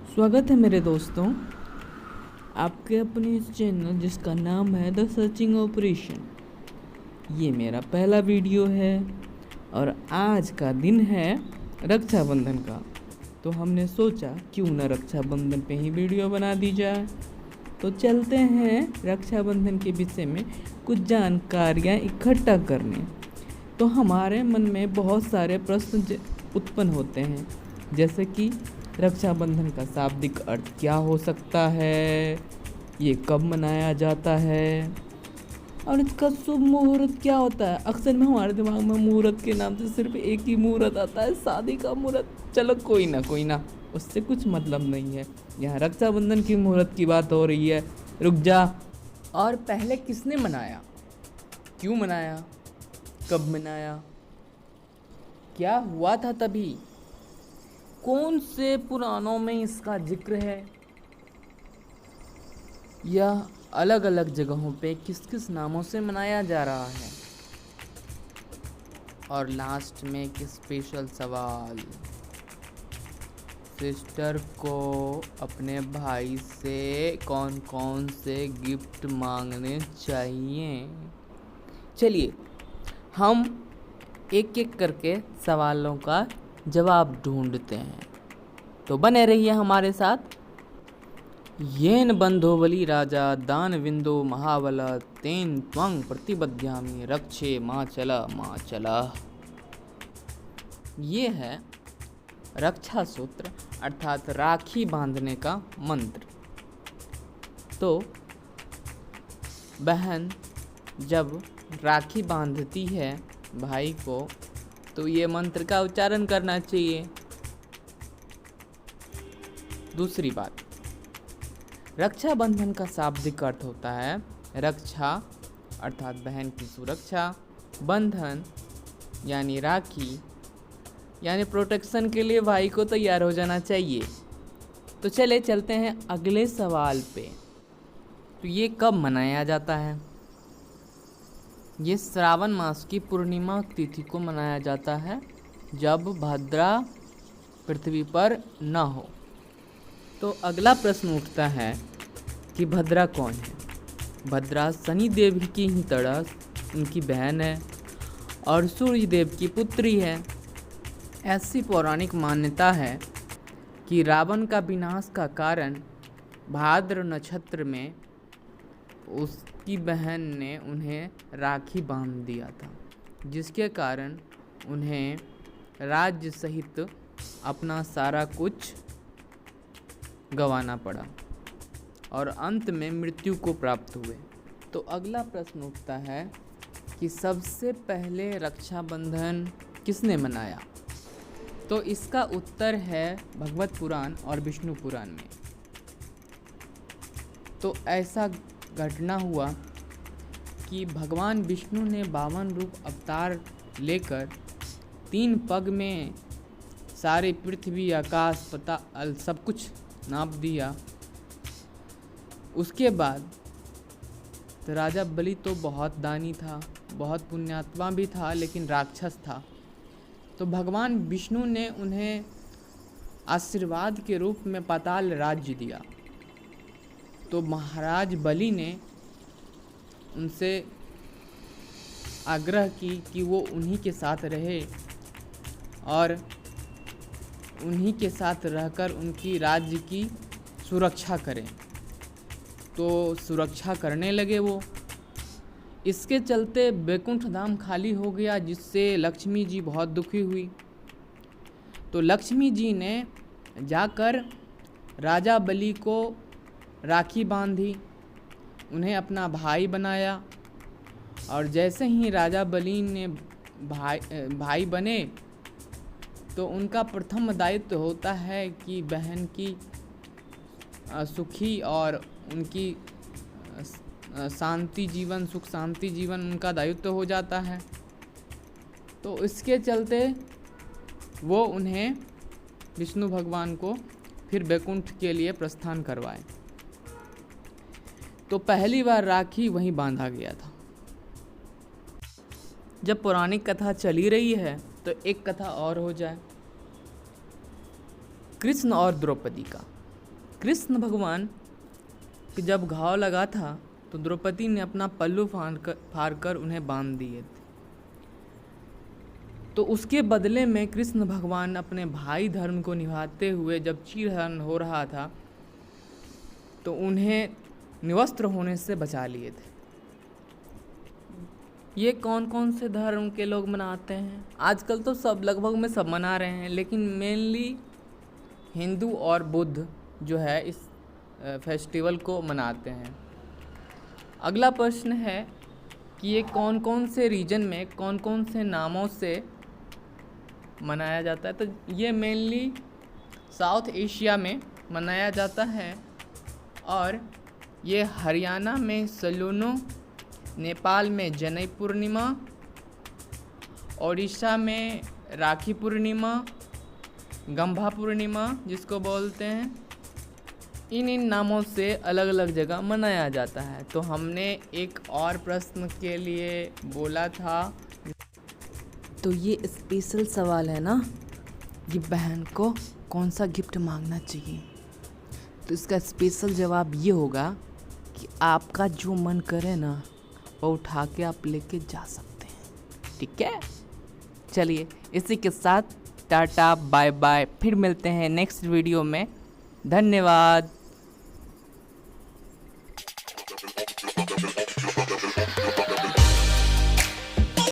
स्वागत है मेरे दोस्तों आपके अपने इस चैनल जिसका नाम है द सर्चिंग ऑपरेशन। ये मेरा पहला वीडियो है और आज का दिन है रक्षाबंधन का। तो हमने सोचा क्यों न रक्षाबंधन पे ही वीडियो बना दी जाए। तो चलते हैं रक्षाबंधन के विषय में कुछ जानकारियाँ इकट्ठा करने। तो हमारे मन में बहुत सारे प्रश्न उत्पन्न होते हैं, जैसे कि रक्षाबंधन का शाब्दिक अर्थ क्या हो सकता है, ये कब मनाया जाता है और इसका शुभ मुहूर्त क्या होता है। अक्सर में हमारे दिमाग में मुहूर्त के नाम से सिर्फ एक ही मुहूर्त आता है, शादी का मुहूर्त। चलो कोई ना, उससे कुछ मतलब नहीं है। यहाँ रक्षाबंधन की मुहूर्त की बात हो रही है। रुक जा। और पहले किसने मनाया, क्यों मनाया, कब मनाया, क्या हुआ था तभी, कौन से पुराणों में इसका जिक्र है, यह अलग अलग जगहों पे किस किस नामों से मनाया जा रहा है। और लास्ट में एक स्पेशल सवाल, सिस्टर को अपने भाई से कौन कौन से गिफ्ट मांगने चाहिए। चलिए हम एक एक करके सवालों का जवाब ढूंढते हैं, तो बने रहिए हमारे साथ। येन बंधोबली राजा दान विंदो महाबल तेन त्वं प्रतिबध्यामि रक्षे माँ चला। ये है रक्षा सूत्र अर्थात राखी बांधने का मंत्र। तो बहन जब राखी बांधती है भाई को तो ये मंत्र का उच्चारण करना चाहिए। दूसरी बात, रक्षाबंधन का शाब्दिक अर्थ होता है रक्षा अर्थात बहन की सुरक्षा, बंधन यानी राखी यानी प्रोटेक्शन के लिए भाई को तैयार हो जाना चाहिए। तो चलते हैं अगले सवाल पे। तो ये कब मनाया जाता है। ये श्रावण मास की पूर्णिमा तिथि को मनाया जाता है, जब भद्रा पृथ्वी पर न हो। तो अगला प्रश्न उठता है कि भद्रा कौन है। भद्रा शनि देव की ही तरह उनकी बहन है और सूर्य देव की पुत्री है। ऐसी पौराणिक मान्यता है कि रावण का विनाश का कारण भाद्र नक्षत्र में उसकी बहन ने उन्हें राखी बांध दिया था, जिसके कारण उन्हें राज्य सहित अपना सारा कुछ गंवाना पड़ा और अंत में मृत्यु को प्राप्त हुए। तो अगला प्रश्न उठता है कि सबसे पहले रक्षाबंधन किसने मनाया। तो इसका उत्तर है भगवत पुराण और विष्णु पुराण में। तो ऐसा घटना हुआ कि भगवान विष्णु ने 52 रूप अवतार लेकर 3 पग में सारे पृथ्वी आकाश पाताल सब कुछ नाप दिया। उसके बाद तो राजा बलि तो बहुत दानी था, बहुत पुण्यात्मा भी था, लेकिन राक्षस था। तो भगवान विष्णु ने उन्हें आशीर्वाद के रूप में पाताल राज्य दिया। तो महाराज बलि ने उनसे आग्रह की कि वो उन्हीं के साथ रहे और उन्हीं के साथ रहकर उनकी राज्य की सुरक्षा करें। तो सुरक्षा करने लगे वो। इसके चलते बैकुंठ धाम खाली हो गया, जिससे लक्ष्मी जी बहुत दुखी हुई। तो लक्ष्मी जी ने जाकर राजा बलि को राखी बांधी, उन्हें अपना भाई बनाया। और जैसे ही राजा बलि ने भाई बने तो उनका प्रथम दायित्व होता है कि बहन की सुखी और उनकी शांति जीवन, सुख शांति जीवन उनका दायित्व हो जाता है। तो इसके चलते वो उन्हें विष्णु भगवान को फिर बैकुंठ के लिए प्रस्थान करवाए। तो पहली बार राखी वहीं बांधा गया था। जब पौराणिक कथा चली रही है तो एक कथा और हो जाए। कृष्ण और द्रौपदी का। कृष्ण भगवान कि जब घाव लगा था तो द्रौपदी ने अपना पल्लू फाड़कर उन्हें बांध दिए थे। तो उसके बदले में कृष्ण भगवान अपने भाई धर्म को निभाते हुए जब चीरहरण हो रहा था तो उन्हें निवस्त्र होने से बचा लिए थे। ये कौन कौन से धर्म के लोग मनाते हैं? आजकल तो सब लगभग में सब मना रहे हैं, लेकिन मेनली हिंदू और बुद्ध जो है इस फेस्टिवल को मनाते हैं। अगला प्रश्न है कि ये कौन कौन से रीजन में कौन कौन से नामों से मनाया जाता है? तो ये मेनली साउथ एशिया में मनाया जाता है और ये हरियाणा में सलोनो, नेपाल में जनई पूर्णिमा, ओडिशा में राखी पूर्णिमा, गंभा पूर्णिमा जिसको बोलते हैं, इन नामों से अलग अलग जगह मनाया जाता है। तो हमने एक और प्रश्न के लिए बोला था, तो ये स्पेशल सवाल है ना कि बहन को कौन सा गिफ्ट मांगना चाहिए। तो इसका स्पेशल जवाब ये होगा कि आपका जो मन करे ना वो उठा के आप लेके जा सकते हैं। ठीक है, चलिए इसी के साथ टाटा बाय बाय, फिर मिलते हैं नेक्स्ट वीडियो में। धन्यवाद।